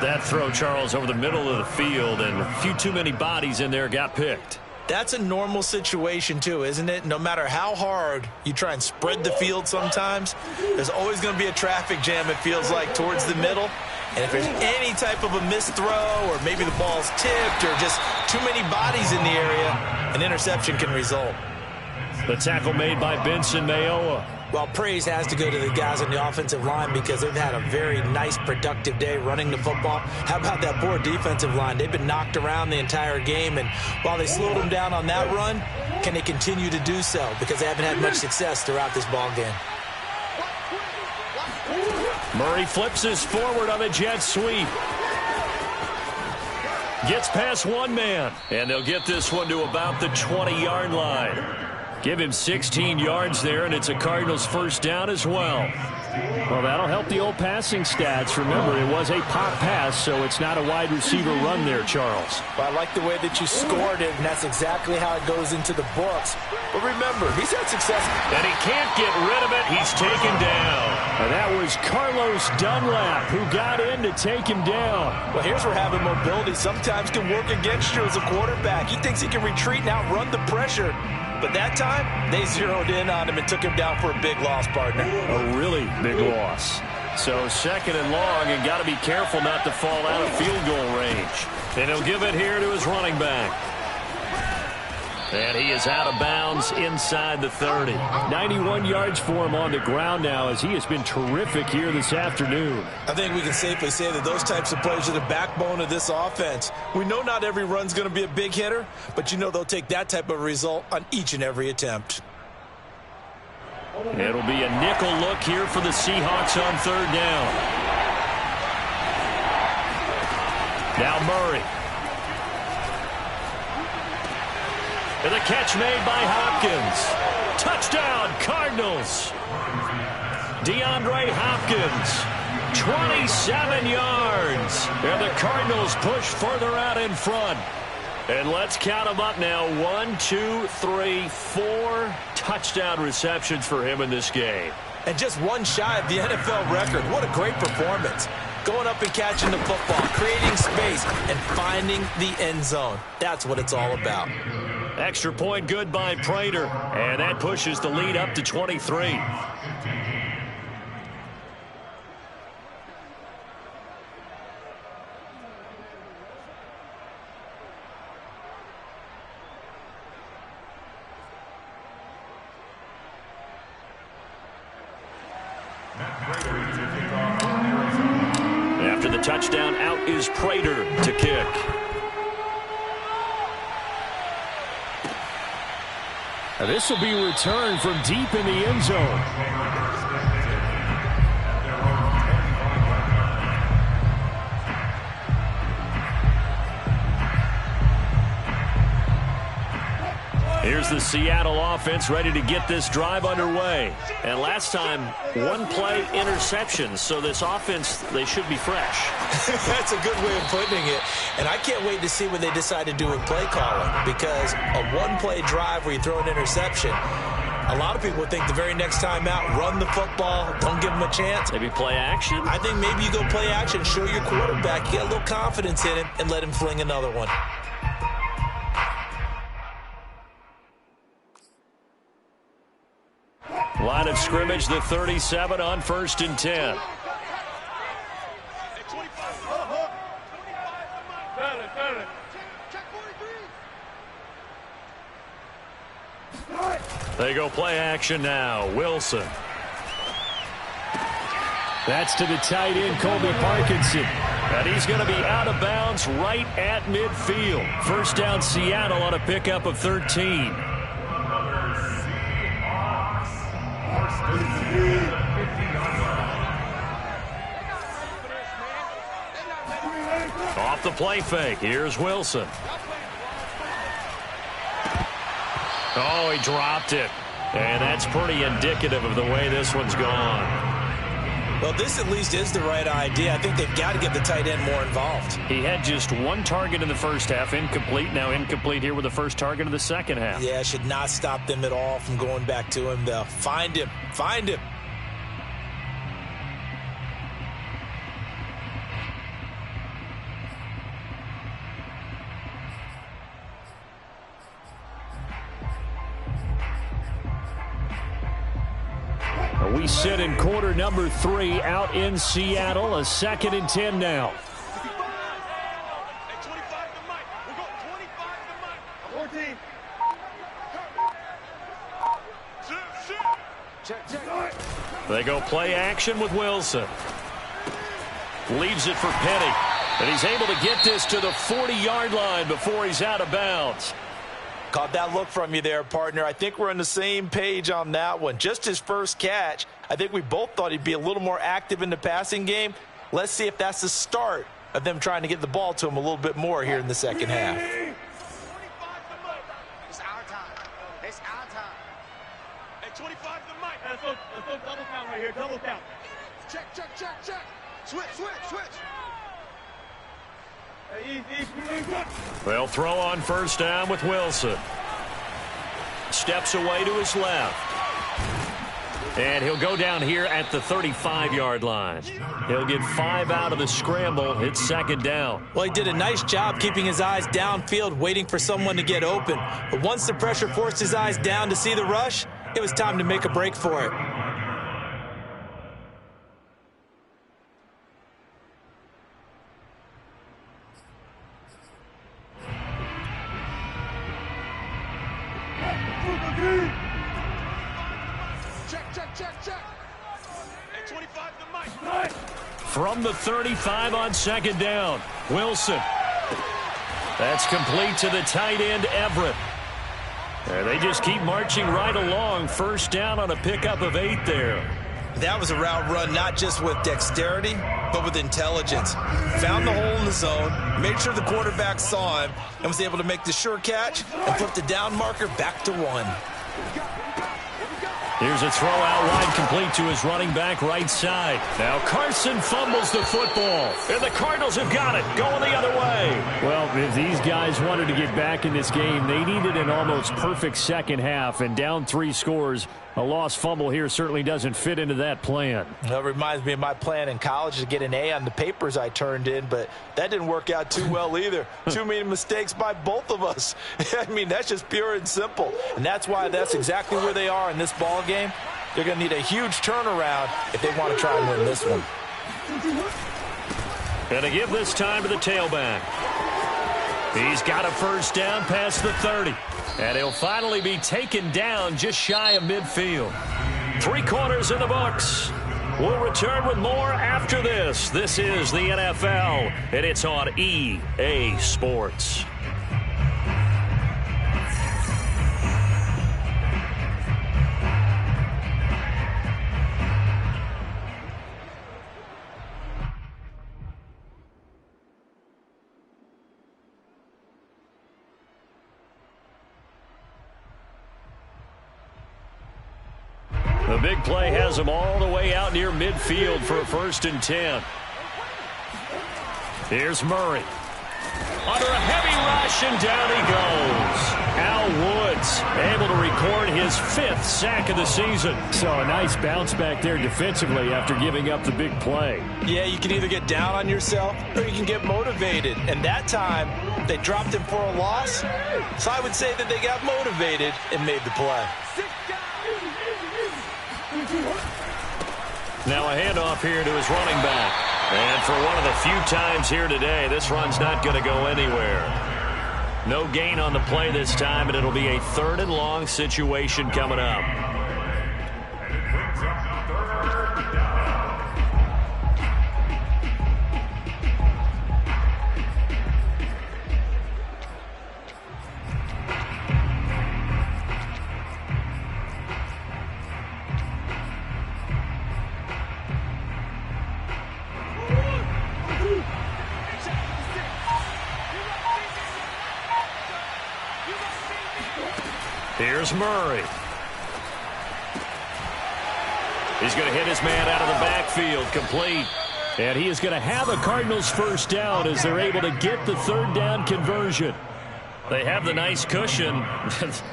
That throw, Charles, over the middle of the field, and a few too many bodies in there got picked. That's a normal situation, too, isn't it? No matter how hard you try and spread the field sometimes, there's always going to be a traffic jam, it feels like, towards the middle. And if there's any type of a missed throw or maybe the ball's tipped or just too many bodies in the area, an interception can result. The tackle made by Benson Mayowa. Well, praise has to go to the guys on the offensive line because they've had a very nice, productive day running the football. How about that poor defensive line? They've been knocked around the entire game, and while they slowed them down on that run, can they continue to do so? Because they haven't had much success throughout this ball game. Murray flips his forward on a jet sweep. Gets past one man, and they'll get this one to about the 20-yard line. Give him 16 yards there, and it's a Cardinals first down as well. Well, that'll help the old passing stats. Remember, it was a pop pass, so it's not a wide receiver run there, Charles. Well, I like the way that you scored it, and that's exactly how it goes into the books. But remember, he's had success. And he can't get rid of it. He's taken down. And that was Carlos Dunlap who got in to take him down. Well, here's where having mobility sometimes can work against you as a quarterback. He thinks he can retreat and outrun the pressure. But that time, they zeroed in on him and took him down for a big loss, partner. A really big loss. So second and long, and got to be careful not to fall out of field goal range. And he'll give it here to his running back. And he is out of bounds inside the 30. 91 yards for him on the ground now as he has been terrific here this afternoon. I think we can safely say that those types of plays are the backbone of this offense. We know not every run's going to be a big hitter, but you know they'll take that type of result on each and every attempt. It'll be a nickel look here for the Seahawks on third down. Now Murray. And the catch made by Hopkins. Touchdown, Cardinals. DeAndre Hopkins, 27 yards. And the Cardinals push further out in front. And let's count them up now. 1, 2, 3, 4 touchdown receptions for him in this game. And just one shy of the NFL record. What a great performance. Going up and catching the football, creating space, and finding the end zone. That's what it's all about. Extra point good by Prater. And that pushes the lead up to 23. After the touchdown, out is Prater to kick. Now this will be returned from deep in the end zone. Here's the Seattle offense ready to get this drive underway. And last time, one play interception. So this offense, they should be fresh. That's a good way of putting it. And I can't wait to see what they decide to do with play calling. Because a one-play drive where you throw an interception, a lot of people think the very next time out, run the football, don't give them a chance. Maybe play action? I think maybe you go play action, show your quarterback, get a little confidence in him, and let him fling another one. Line of scrimmage, the 37 on 1st and 10. They go play action now. Wilson. That's to the tight end, Colby Parkinson. And he's going to be out of bounds right at midfield. First down, Seattle on a pickup of 13. Off the play fake. Here's Wilson. Oh, he dropped it. And that's pretty indicative of the way this one's gone. Well, this at least is the right idea. I think they've got to get the tight end more involved. He had just one target in the first half, incomplete. Now incomplete here with the first target of the second half. Yeah, should not stop them at all from going back to him, though. Find him. Find him. We sit in quarter number 3 out in Seattle. A 2nd and 10 now. They go play action with Wilson. Leaves it for Penny. And he's able to get this to the 40-yard line before he's out of bounds. Caught that look from you there, partner. I think we're on the same page on that one. Just his first catch. I think we both thought he'd be a little more active in the passing game. Let's see if that's the start of them trying to get the ball to him a little bit more here in the second half. It's our time. It's our time. Hey, 25 to the mic. Let's go double count right here. Double count. Check, check, check, check. Switch, switch, switch. They'll throw on first down with Wilson. Steps away to his left. And he'll go down here at the 35-yard line. He'll get 5 out of the scramble. It's 2nd down. Well, he did a nice job keeping his eyes downfield, waiting for someone to get open. But once the pressure forced his eyes down to see the rush, it was time to make a break for it. Check. At 25 the mic. From the 35 on second down, Wilson. That's complete to the tight end, Everett. They just keep marching right along. First down on a pickup of 8 there. That was a route run not just with dexterity, but with intelligence. Found the hole in the zone, made sure the quarterback saw him, and was able to make the sure catch and put the down marker back to 1. Here's a throw out wide, complete to his running back right side. Now Carson fumbles the football, and the Cardinals have got it, going the other way. Well, if these guys wanted to get back in this game, they needed an almost perfect second half, and down 3 scores. A lost fumble here certainly doesn't fit into that plan. That reminds me of my plan in college to get an A on the papers I turned in, but that didn't work out too well either. Too many mistakes by both of us. I mean, that's just pure and simple. And that's why that's exactly where they are in this ball game. They're going to need a huge turnaround if they want to try and win this one. Going to give this time to the tailback. He's got a first down past the 30. And he'll finally be taken down just shy of midfield. 3 quarters in the books. We'll return with more after this. This is the NFL, and it's on EA Sports. The big play has him all the way out near midfield for a 1st and 10. Here's Murray. Under a heavy rush, and down he goes. Al Woods able to record his 5th sack of the season. So a nice bounce back there defensively after giving up the big play. Yeah, you can either get down on yourself or you can get motivated. And that time, they dropped him for a loss. So I would say that they got motivated and made the play. Now a handoff here to his running back. And for one of the few times here today, this run's not going to go anywhere. No gain on the play this time, and it'll be a 3rd and long situation coming up. Here's Murray. He's going to hit his man out of the backfield, complete. And he is going to have a Cardinals first down as they're able to get the 3rd down conversion. They have the nice cushion.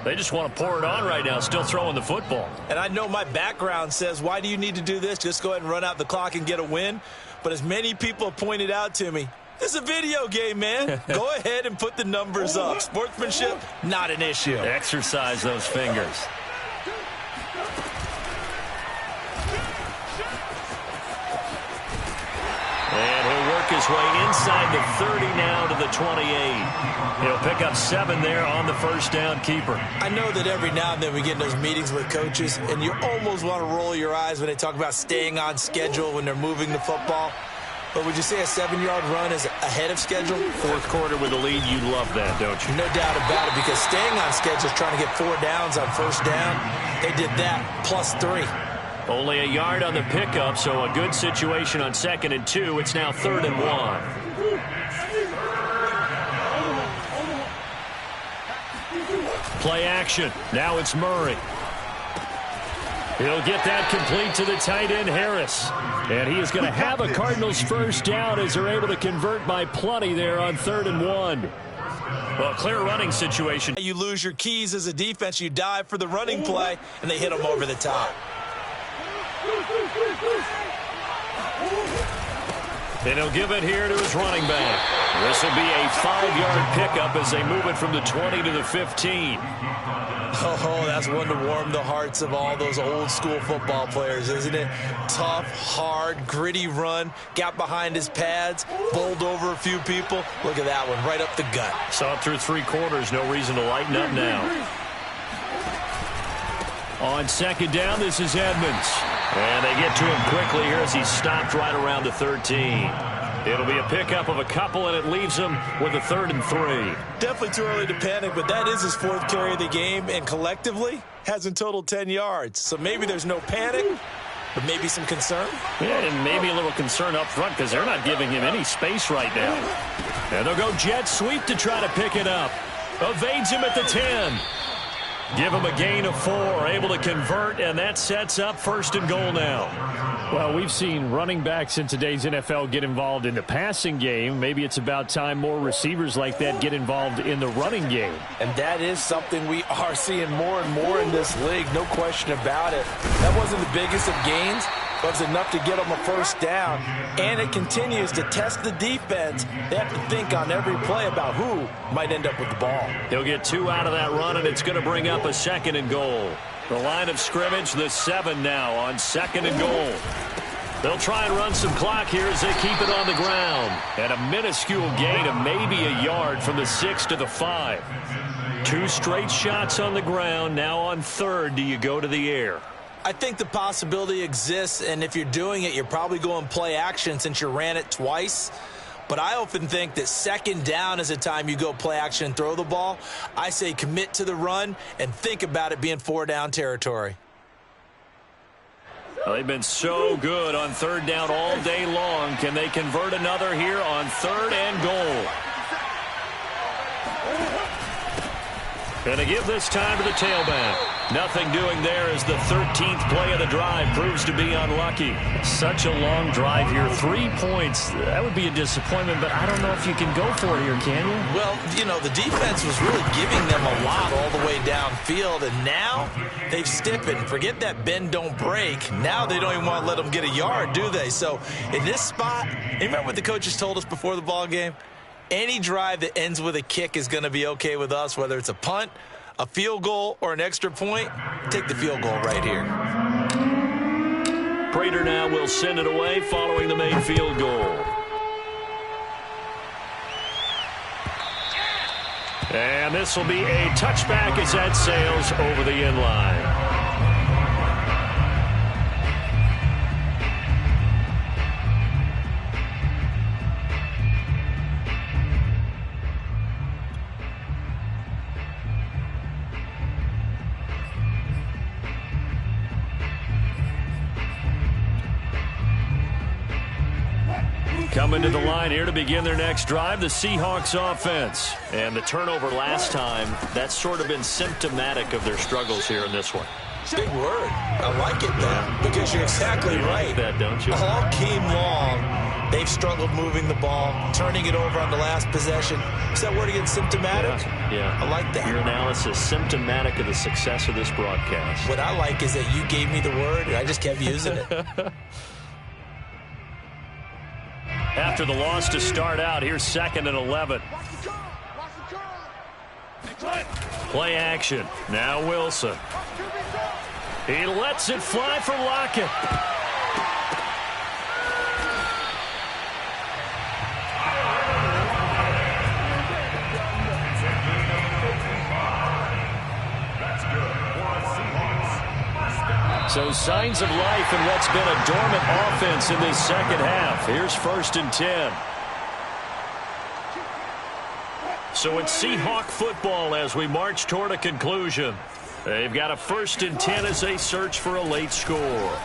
They just want to pour it on right now, still throwing the football. And I know my background says, why do you need to do this? Just go ahead and run out the clock and get a win. But as many people have pointed out to me, it's a video game, man. Go ahead and put the numbers up. Sportsmanship, not an issue. Exercise those fingers. And he'll work his way inside the 30 now to the 28. He'll pick up 7 there on the first down keeper. I know that every now and then we get in those meetings with coaches, and you almost want to roll your eyes when they talk about staying on schedule when they're moving the football. But would you say a 7-yard run is ahead of schedule? 4th quarter with a lead, you love that, don't you? No doubt about it, because staying on schedule is trying to get 4 downs on first down. They did that plus 3. Only a yard on the pickup, so a good situation on 2nd and 2. It's now 3rd and 1. Play action. Now it's Murray. He'll get that complete to the tight end, Harris. And he is going to have a Cardinals first down as they're able to convert by plenty there on 3rd and 1. Well, clear running situation. You lose your keys as a defense. You dive for the running play, and they hit them over the top. And he'll give it here to his running back. This will be a 5-yard pickup as they move it from the 20 to the 15. Oh, that's one to warm the hearts of all those old school football players, isn't it? Tough, hard, gritty run. Got behind his pads, bowled over a few people. Look at that one, right up the gut. Saw it through 3 quarters. No reason to lighten up now. On second down, this is Edmonds. And they get to him quickly here as he's stopped right around the 13. It'll be a pickup of a couple, and it leaves him with a 3rd and 3. Definitely too early to panic, but that is his 4th carry of the game, and collectively has in total 10 yards. So maybe there's no panic, but maybe some concern. Yeah, and maybe a little concern up front because they're not giving him any space right now. And they'll go jet sweep to try to pick it up. Evades him at the 10. Give him a gain of 4, able to convert, and that sets up 1st and goal now. Well, we've seen running backs in today's NFL get involved in the passing game. Maybe it's about time more receivers like that get involved in the running game. And that is something we are seeing more and more in this league, no question about it. That wasn't the biggest of gains, but it was enough to get them a 1st down. And it continues to test the defense. They have to think on every play about who might end up with the ball. He'll get 2 out of that run, and it's going to bring up a 2nd and goal. The line of scrimmage, the 7 now on 2nd and goal. They'll try and run some clock here as they keep it on the ground. And a minuscule gain of maybe a yard from the 6 to the 5. 2 straight shots on the ground. Now on 3rd, do you go to the air? I think the possibility exists, and if you're doing it, you're probably going play action since you ran it twice. But I often think that 2nd down is a time you go play action and throw the ball. I say commit to the run and think about it being 4-down territory. Well, they've been so good on 3rd down all day long. Can they convert another here on 3rd and goal? Gonna give this time to the tailback. Nothing doing there as the 13th play of the drive proves to be unlucky. Such a long drive here. 3 points. That would be a disappointment, but I don't know if you can go for it here, can you? Well, you know, the defense was really giving them a lot all the way downfield, and now they've stiffened. Forget that bend, don't break. Now they don't even want to let them get a yard, do they? So in this spot, you remember what the coaches told us before the ball game? Any drive that ends with a kick is going to be okay with us, whether it's a punt, a field goal, or an extra point. Take the field goal right here. Prater now will send it away following the made field goal. And this will be a touchback as that sails over the end line. Coming to the line here to begin their next drive, the Seahawks offense. And the turnover last time, that's sort of been symptomatic of their struggles here in this one. Big word. I like it, though, because you're exactly right. Like that, don't you? All game long, they've struggled moving the ball, turning it over on the last possession. Is that word again, symptomatic? Yeah. I like that. Your analysis, symptomatic of the success of this broadcast. What I like is that you gave me the word, and I just kept using it. After the loss to start out, here's 2nd and 11. Play action. Now Wilson. He lets it fly from Lockett. So signs of life in what's been a dormant offense in this second half. Here's 1st and 10. So it's Seahawk football as we march toward a conclusion. They've got a 1st and 10 as they search for a late score.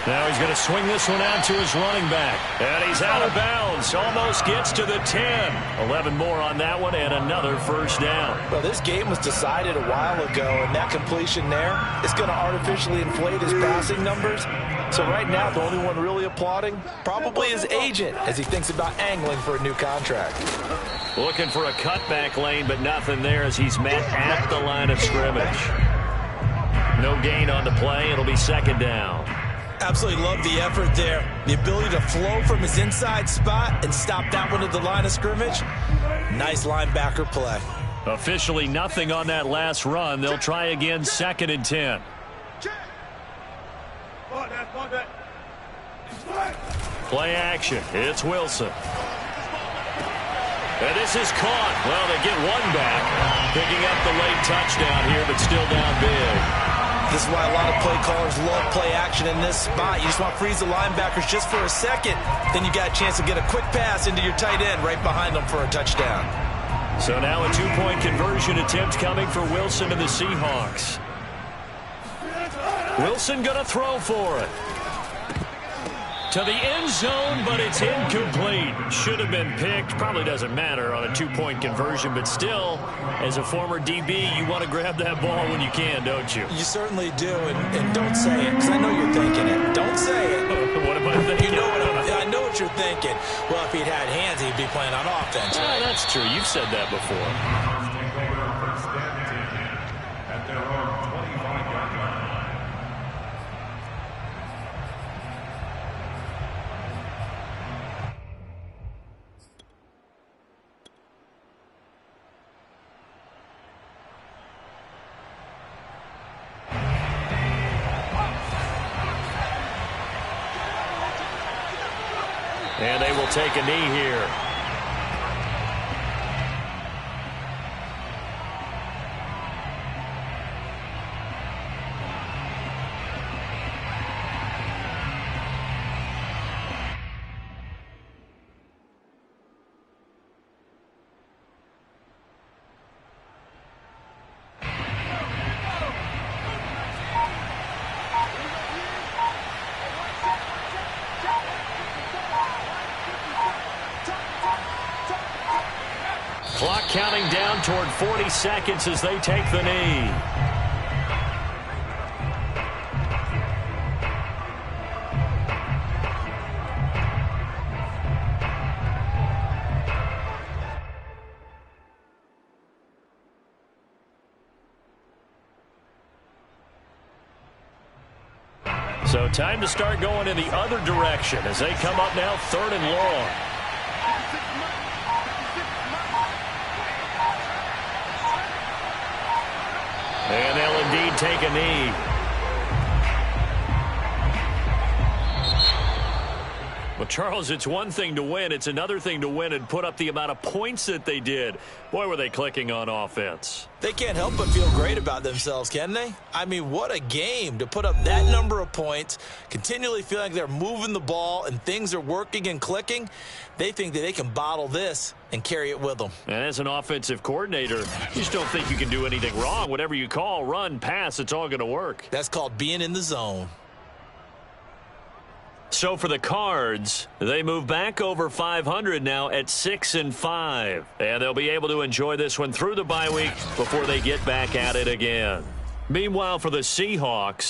Now he's going to swing this one out to his running back. And he's out of bounds. Almost gets to the 10. 11 more on that one and another 1st down. Well, this game was decided a while ago, and that completion there is going to artificially inflate his passing numbers. So right now, the only one really applauding probably his agent as he thinks about angling for a new contract. Looking for a cutback lane, but nothing there as he's met at the line of scrimmage. No gain on the play. It'll be 2nd down. Absolutely love the effort there. The ability to flow from his inside spot and stop that one at the line of scrimmage. Nice linebacker play. Officially nothing on that last run. They'll try again 2nd and 10. Play action. It's Wilson. And this is caught. Well, they get one back. Picking up the late touchdown here, but still down big. This is why a lot of play callers love play action in this spot. You just want to freeze the linebackers just for a second. Then you got a chance to get a quick pass into your tight end right behind them for a touchdown. So now a two-point conversion attempt coming for Wilson and the Seahawks. Wilson going to throw for it. To the end zone, but it's incomplete. Should have been picked. Probably doesn't matter on a two-point conversion, but still, as a former DB, you want to grab that ball when you can, don't you? You certainly do, and don't say it, because I know you're thinking it. Don't say it. What am I thinking? You know I know what you're thinking. Well, if he'd had hands, he'd be playing on offense. Right? That's true. You've said that before. At their own 25-yard line. And they will take a knee here. Clock counting down toward 40 seconds as they take the knee. So time to start going in the other direction as they come up now 3rd and long. And they'll indeed take a knee. Well, Charles, it's one thing to win. It's another thing to win and put up the amount of points that they did. Boy, were they clicking on offense. They can't help but feel great about themselves, can they? I mean, what a game to put up that number of points, continually feeling like they're moving the ball and things are working and clicking. They think that they can bottle this and carry it with them. And as an offensive coordinator, you just don't think you can do anything wrong. Whatever you call, run, pass, it's all going to work. That's called being in the zone. So for the Cards, they move back over 500 now at 6-5. And they'll be able to enjoy this one through the bye week before they get back at it again. Meanwhile, for the Seahawks,